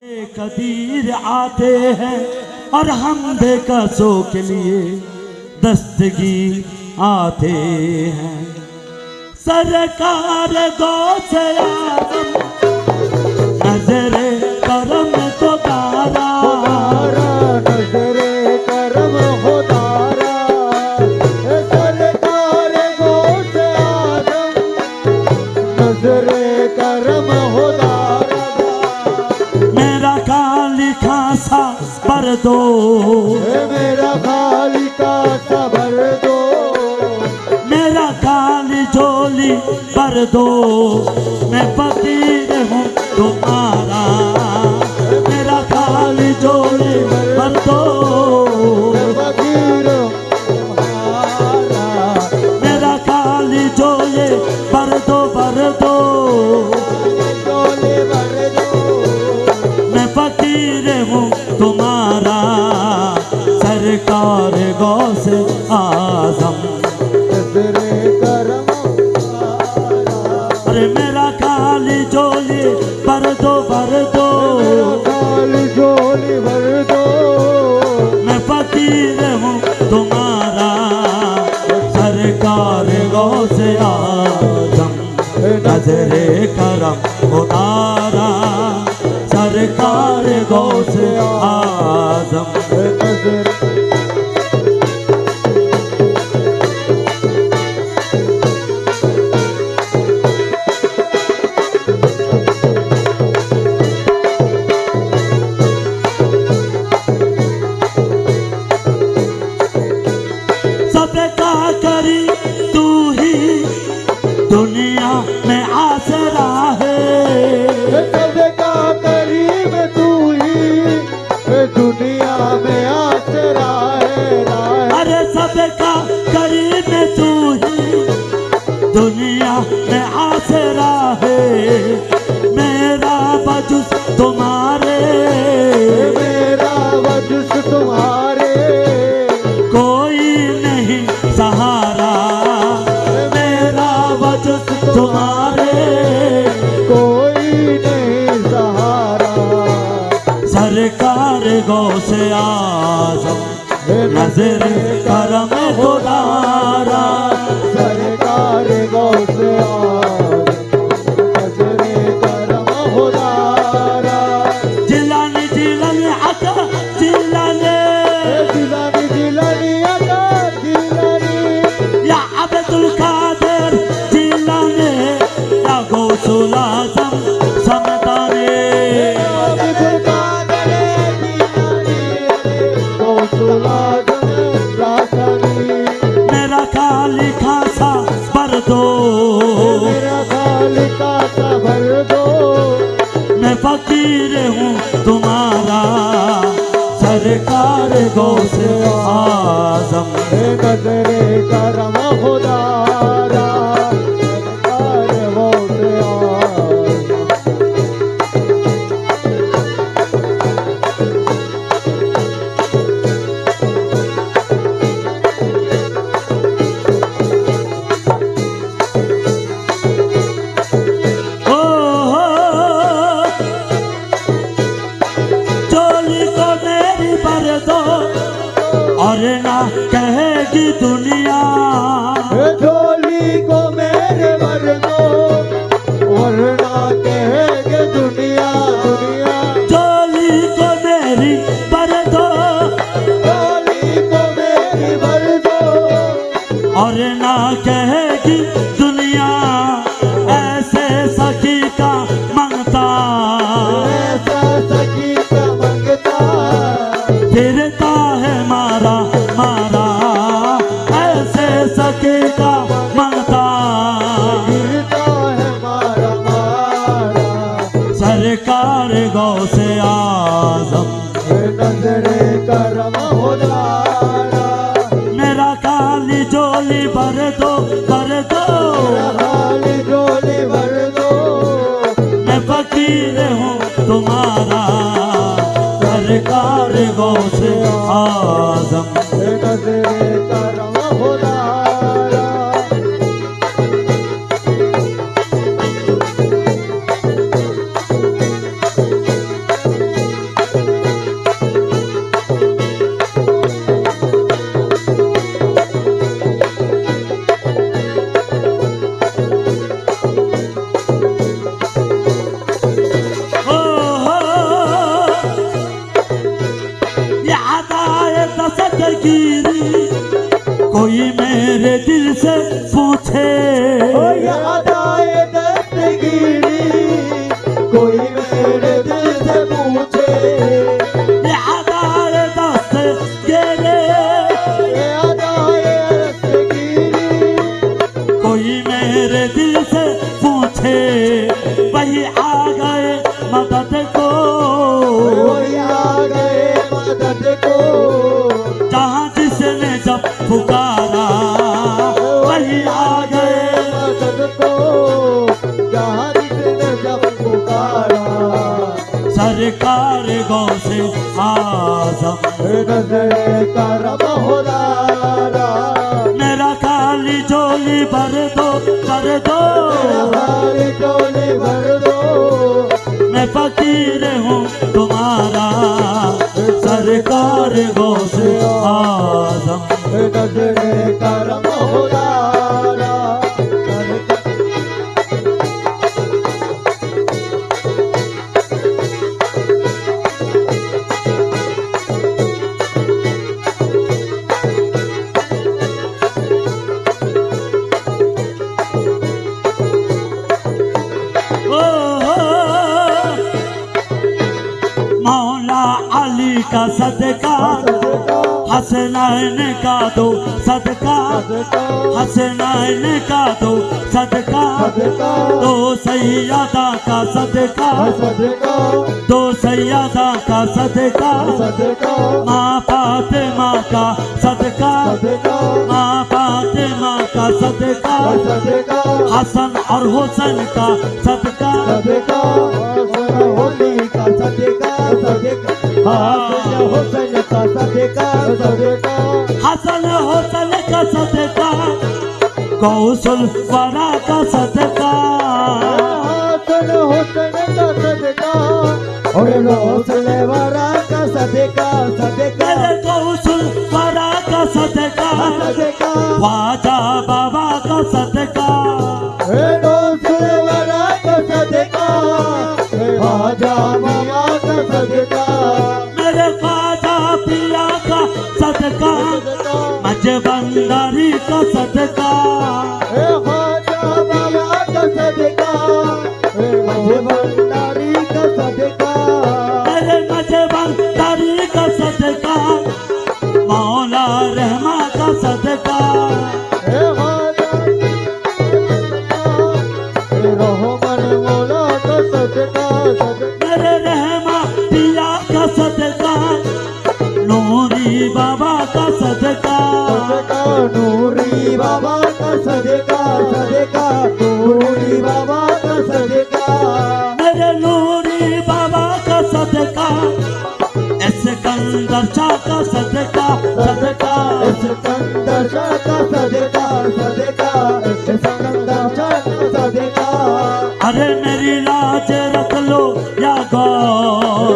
कदीर आते हैं और हम बेकसों के लिए दस्तगीर आते हैं। सरकार गौसे आज़म नजरे करम को तारा, नजरे करम खुदारा, सरकार गौसे आज़म नजरे करम खुदारा। मेरा काली खासा भर दो, मेरा खाली का सबर दो, मेरा काली झोली भर दो, मैं फकीर हूँ तुम्हारा। मेरा काली झोली भर दो, फकीर तुम्हारा। मेरा काली झोली भर दो, भर दो, झोली भर दो, मैं फकीर हूँ तुम्हारा। सरकार गौसे आज़म नजरे करम खुदारा। अरे मेरा काली झोली भर दो, भर दो, खाली झोली भर दो, मैं फकीर हूँ तुम्हारा। सरकार गौसे आज़म नजरे करम उतारा। सरकार गौसे आज़म नजर सबका करी तू ही दुनिया में आसरा है। सबका करीब तू ही दुनिया में आसरा है। अरे सबका करीब तू ही दुनिया में आसरा है। मेरा वजुद तुम्हारे, मेरा वजुद तुम्हारे, कोई नहीं सहारा। मेरा वजुद तुम्हारे, कोई नहीं सहारा। सरकार गौसे आज़म नजर करम खुदारा। सरकार गौसे आज़म नजरे करम खुदारा। जिलानी जिलानी अका जिलानी, जिलानी जिलानी अका जिलानी, या अब्दुल कादिर जिलानी, या गौसुल आज़म समदानी। अब्दुल कादिर जिलानी, गौसुल आज़म रासानी। मेरा खाली खासा भर दो, मेरा खाली का सबर दो, मैं फकीर हूँ तुम्हारा। सरकार गौसे आज़म नजरे करम खुदारा। सरकार गौसे आज़म हो, झोली को मेरी भर दो और ना कहेगी दुनिया। झोली को मेरे भर दो, वरना कहेगे दुनिया दुनिया। झोली को मेरी भर दो झोली को मेरी भर दो, और ना कहेगी दुनिया। ऐसे सखी का मंगता ऐसा सखी का मंगता, फिरता है मारा मारा। ऐसे सखी का मंगता गिरता है मारा मारा। सरकार गौसे आज़म नजरे करम खुदारा। मेरा काली झोली भर दो, भर दो, खाली झोली भर दो, मैं फकीर हूँ तुम्हारा। सरकार गौसे आज़म नजरे करम खुदारा। फकीरी कोई मेरे दिल से पूछे याद आए दस्तगीरी कोई मेरे दिल से पूछे याद आए दस्तगीरी याद आए दस्तगीरी कोई मेरे दिल से पूछे वही आ गए मदद को वही आ गए मदद को जहाँ जिसने जब पुकारा वही आ गए मदद को जहाँ जिसने जब पुकारा सरकार गौसे आजम नजरे करम खुदारा मेरा खाली झोली भर दो हमारी टोली भर दो मैं फकीर हूँ तुम्हारा सरकार गौसे आजम नजरे करम खुदारा मौला अली का सदका हसनैन का दो सदका हसनैन का दो सदका दो सैयदा का सदका दो सैयदा का सदका माँ फातिमा का सदका माँ फातिमा का सदका हसन और हुसैन का सदका होली का सदका हुसैन का सदका हसन हुसैन का सदका कौशल वरा का सदका हसन हुसैन का सदका और रोशन वाला का सदका मेरे कौशल वरा का सदका ख्वाजा बाबा का सदका रोशन वाला का सदका ख्वाजा बाबा का सदका मेरे ख्वाजा पिया का सदका मजबंदारी का सदका ख्वाजा बाबा का सदका भंडारी का सदका मेरे मजबंदारी का सदका मौला रहमा का सदका रोहमन मौला का सदका मेरे रहमा पिया का सदका नूरी बाबा का सदका नूरी बाबा का सदका नूरी बाबा का सदका मेरे नूरी बाबा का सदका सिकंदर शाह का सदका सिकंदर शाह का सदका सिकंदर शाह का सदका अरे मेरी लाज रख लो या गो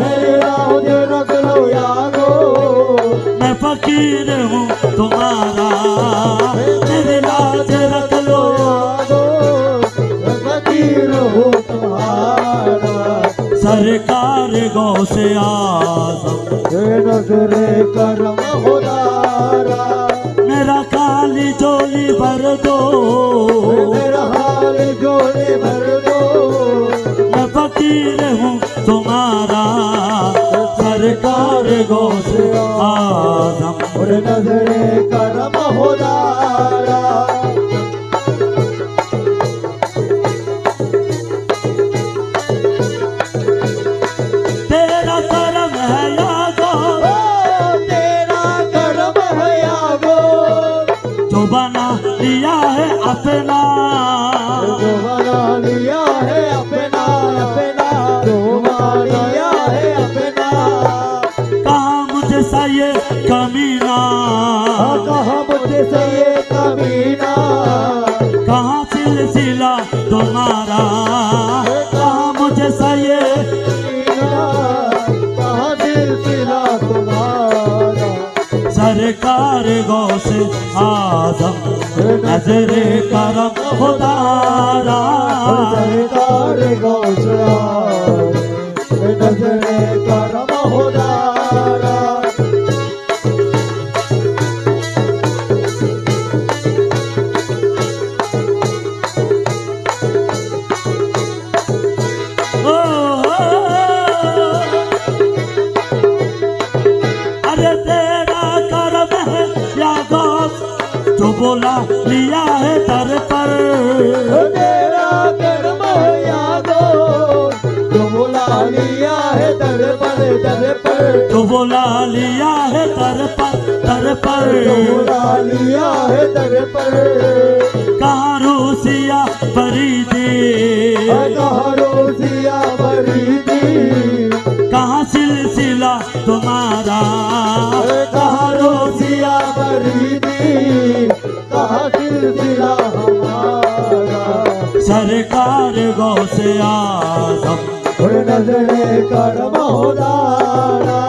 मेरी लाज रख लो यारो मैं फकीर हूँ तुम्हारा मेरी लाज रख लो फकीर हो तुम्हारा सरकार गौसे आजम नजरे करम खुदारा मेरा खाली झोली भर दो मेरा हाल जोड़े भर दो मैं फकीर हूँ तुम्हारा सरकार गौसे आजम और नजरे करम खुदारा तेरा करम है या गो तेरा करम है यागो जो बना लिया है अपना जो बना लिया है अपना जो बना लिया है अपना कहाँ मुझे सा ये कमीना कहाँ मुझे से ये कमीना कहाँ सिलसिला तुम्हारा कहाँ मुझे सा ये कहाँ सिलसिला तुम्हारा सरकार गौसे आजम नजरे करम खुदारा सरकार गौसरा नजरे करम खुदारा बुला लिया है दर पर, तेरा कर्म यादो तो बुला लिया है दर पर, दर पर तो बुला लिया है दर पर, दर पर तो बुला लिया है दर पर। कहाँ रोसिया फरीदी, कहाँ रोसिया फरीदी, कहाँ सिलसिला तुम्हारा, कहाँ रोसिया फरीदी, कहाँ सिलसिला हमारा। सरकार गौसे आजम नजरे कर मौलाना।